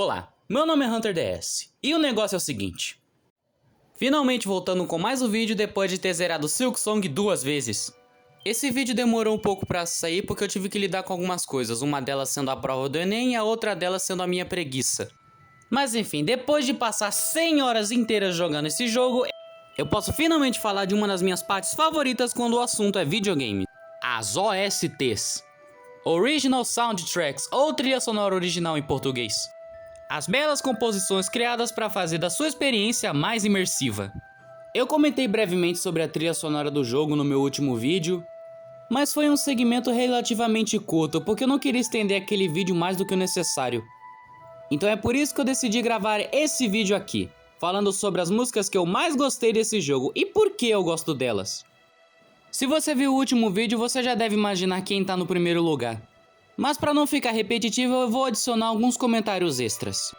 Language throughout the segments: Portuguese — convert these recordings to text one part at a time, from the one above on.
Olá, meu nome é Hunter DS, e o negócio é o seguinte. Finalmente voltando com mais um vídeo depois de ter zerado Silksong 2 vezes. Esse vídeo demorou um pouco pra sair porque eu tive que lidar com algumas coisas, uma delas sendo a prova do Enem e a outra delas sendo a minha preguiça. Mas enfim, depois de passar 100 horas inteiras jogando esse jogo, eu posso finalmente falar de uma das minhas partes favoritas quando o assunto é videogame. As OSTs. Original Soundtracks, ou trilha sonora original em português. As belas composições criadas para fazer da sua experiência mais imersiva. Eu comentei brevemente sobre a trilha sonora do jogo no meu último vídeo, mas foi um segmento relativamente curto, porque eu não queria estender aquele vídeo mais do que o necessário. Então é por isso que eu decidi gravar esse vídeo aqui, falando sobre as músicas que eu mais gostei desse jogo e por que eu gosto delas. Se você viu o último vídeo, você já deve imaginar quem tá no primeiro lugar. Mas para não ficar repetitivo, eu vou adicionar alguns comentários extras.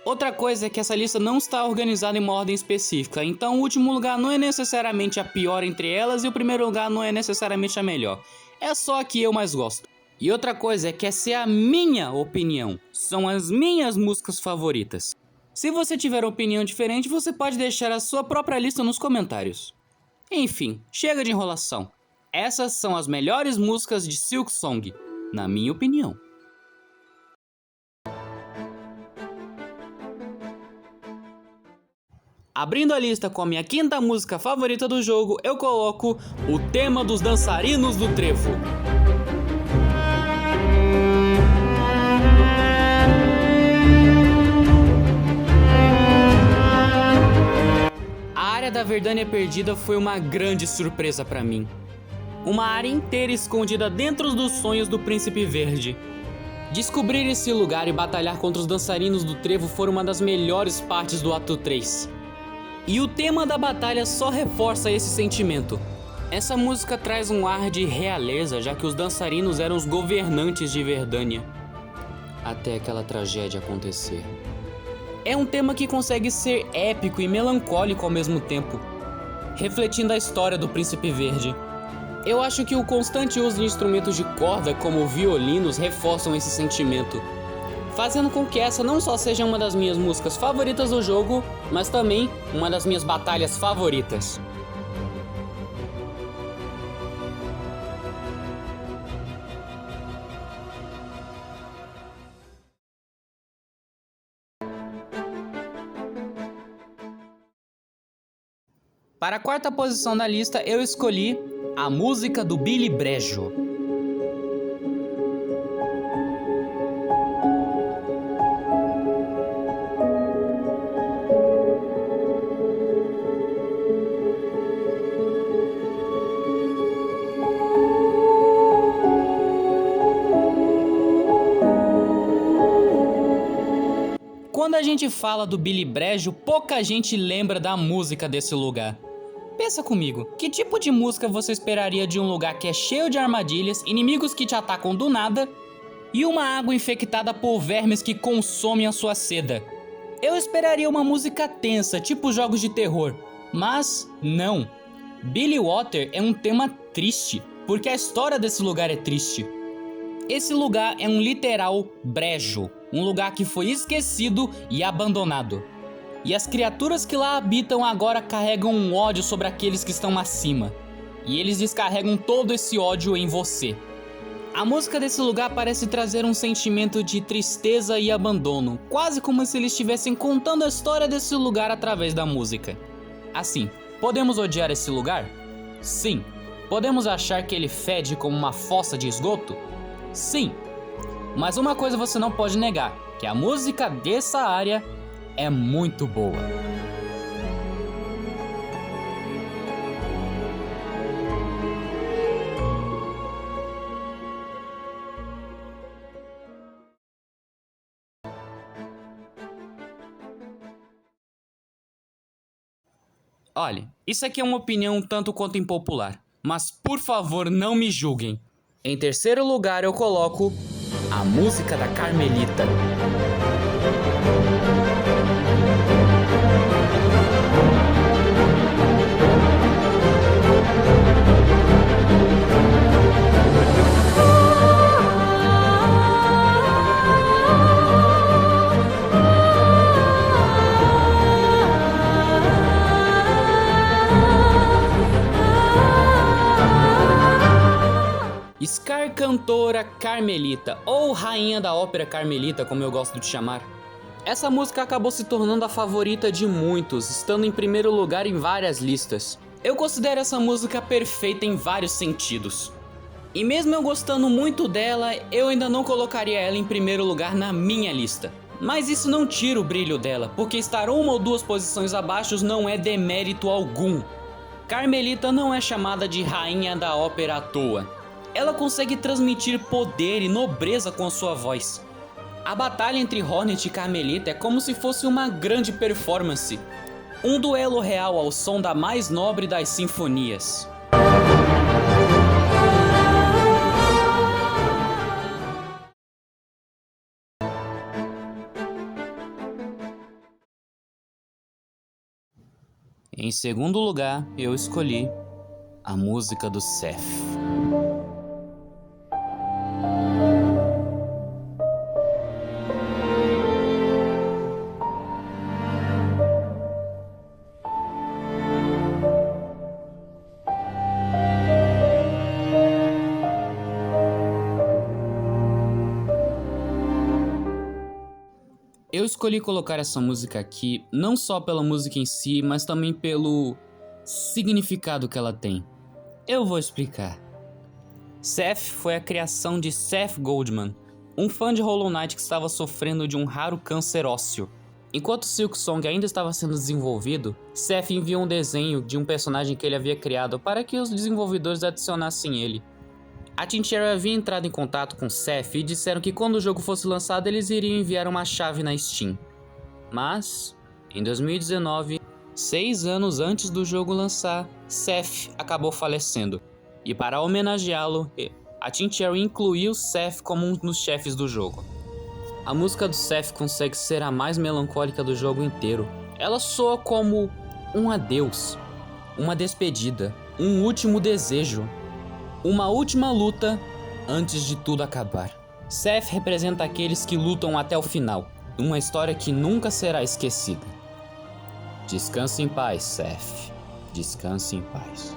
Outra coisa é que essa lista não está organizada em uma ordem específica, então o último lugar não é necessariamente a pior entre elas e o primeiro lugar não é necessariamente a melhor. É só a que eu mais gosto. E outra coisa é que essa é a minha opinião, são as minhas músicas favoritas. Se você tiver opinião diferente, você pode deixar a sua própria lista nos comentários. Enfim, chega de enrolação. Essas são as melhores músicas de Silksong, na minha opinião. Abrindo a lista com a minha quinta música favorita do jogo, eu coloco o tema dos dançarinos do trevo. A área da Verdânia Perdida foi uma grande surpresa pra mim. Uma área inteira escondida dentro dos sonhos do Príncipe Verde. Descobrir esse lugar e batalhar contra os dançarinos do trevo foram uma das melhores partes do Ato 3. E o tema da batalha só reforça esse sentimento. Essa música traz um ar de realeza, já que os dançarinos eram os governantes de Verdânia. Até aquela tragédia acontecer. É um tema que consegue ser épico e melancólico ao mesmo tempo, refletindo a história do Príncipe Verde. Eu acho que o constante uso de instrumentos de corda, como violinos, reforçam esse sentimento, fazendo com que essa não só seja uma das minhas músicas favoritas do jogo, mas também uma das minhas batalhas favoritas. Para a quarta posição da lista, eu escolhi a música do Billy Brejo. Quando a gente fala do Billy Brejo, pouca gente lembra da música desse lugar. Pensa comigo, que tipo de música você esperaria de um lugar que é cheio de armadilhas, inimigos que te atacam do nada e uma água infectada por vermes que consomem a sua seda? Eu esperaria uma música tensa, tipo jogos de terror, mas não. Billy Water é um tema triste, porque a história desse lugar é triste. Esse lugar é um literal brejo, um lugar que foi esquecido e abandonado. E as criaturas que lá habitam agora carregam um ódio sobre aqueles que estão acima. E eles descarregam todo esse ódio em você. A música desse lugar parece trazer um sentimento de tristeza e abandono, quase como se eles estivessem contando a história desse lugar através da música. Assim, podemos odiar esse lugar? Sim. Podemos achar que ele fede como uma fossa de esgoto? Sim. Mas uma coisa você não pode negar, que a música dessa área é muito boa. Olha, isso aqui é uma opinião um tanto quanto impopular, mas por favor não me julguem. Em terceiro lugar eu coloco a música da Carmelita. Ópera Carmelita, ou Rainha da Ópera Carmelita, como eu gosto de chamar. Essa música acabou se tornando a favorita de muitos, estando em primeiro lugar em várias listas. Eu considero essa música perfeita em vários sentidos. E mesmo eu gostando muito dela, eu ainda não colocaria ela em primeiro lugar na minha lista. Mas isso não tira o brilho dela, porque estar uma ou duas posições abaixo não é demérito algum. Carmelita não é chamada de Rainha da Ópera à toa. Ela consegue transmitir poder e nobreza com sua voz. A batalha entre Hornet e Carmelita é como se fosse uma grande performance. Um duelo real ao som da mais nobre das sinfonias. Em segundo lugar, eu escolhi a música do Seth. Eu escolhi colocar essa música aqui não só pela música em si, mas também pelo significado que ela tem. Eu vou explicar. Seth foi a criação de Seth Goldman, um fã de Hollow Knight que estava sofrendo de um raro câncer ósseo. Enquanto Silksong ainda estava sendo desenvolvido, Seth enviou um desenho de um personagem que ele havia criado para que os desenvolvedores adicionassem ele. A Team Cherry havia entrado em contato com Seth e disseram que quando o jogo fosse lançado eles iriam enviar uma chave na Steam. Mas, em 2019, 6 anos antes do jogo lançar, Seth acabou falecendo. E para homenageá-lo, a Team Cherry incluiu Seth como um dos chefes do jogo. A música do Seth consegue ser a mais melancólica do jogo inteiro. Ela soa como um adeus, uma despedida, um último desejo. Uma última luta antes de tudo acabar. Seth representa aqueles que lutam até o final, uma história que nunca será esquecida. Descanse em paz, Seth. Descanse em paz.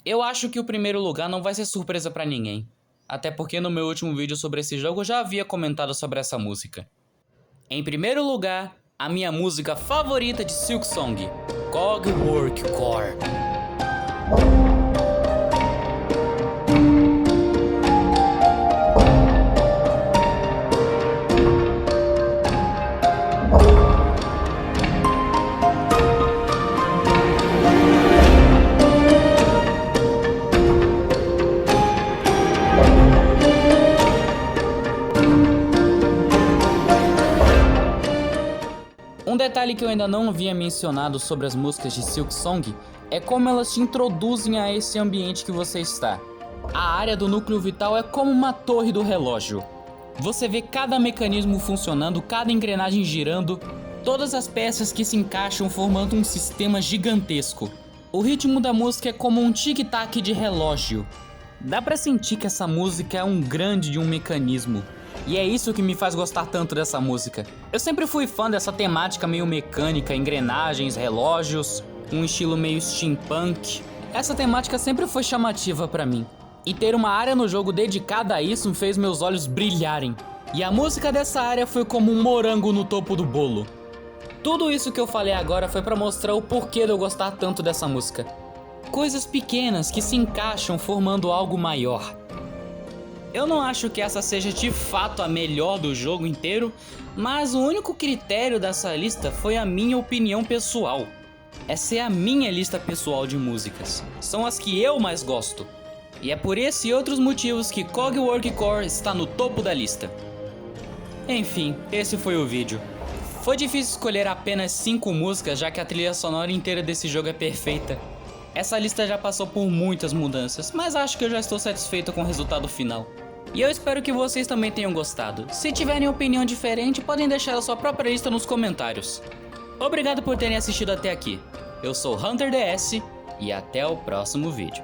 Eu acho que o primeiro lugar não vai ser surpresa pra ninguém. Até porque no meu último vídeo sobre esse jogo eu já havia comentado sobre essa música. Em primeiro lugar, a minha música favorita de Silksong, Cogwork Core. Um detalhe que eu ainda não havia mencionado sobre as músicas de Silksong é como elas te introduzem a esse ambiente que você está. A área do núcleo vital é como uma torre do relógio. Você vê cada mecanismo funcionando, cada engrenagem girando, todas as peças que se encaixam formando um sistema gigantesco. O ritmo da música é como um tic-tac de relógio. Dá pra sentir que essa música é um grande de um mecanismo. E é isso que me faz gostar tanto dessa música. Eu sempre fui fã dessa temática meio mecânica, engrenagens, relógios, um estilo meio steampunk. Essa temática sempre foi chamativa pra mim. E ter uma área no jogo dedicada a isso fez meus olhos brilharem. E a música dessa área foi como um morango no topo do bolo. Tudo isso que eu falei agora foi pra mostrar o porquê de eu gostar tanto dessa música. Coisas pequenas que se encaixam formando algo maior. Eu não acho que essa seja de fato a melhor do jogo inteiro, mas o único critério dessa lista foi a minha opinião pessoal. Essa é a minha lista pessoal de músicas. São as que eu mais gosto. E é por esse e outros motivos que Cogwork Core está no topo da lista. Enfim, esse foi o vídeo. Foi difícil escolher apenas 5 músicas, já que a trilha sonora inteira desse jogo é perfeita. Essa lista já passou por muitas mudanças, mas acho que eu já estou satisfeito com o resultado final. E eu espero que vocês também tenham gostado. Se tiverem opinião diferente, podem deixar a sua própria lista nos comentários. Obrigado por terem assistido até aqui. Eu sou Hunter DS e até o próximo vídeo.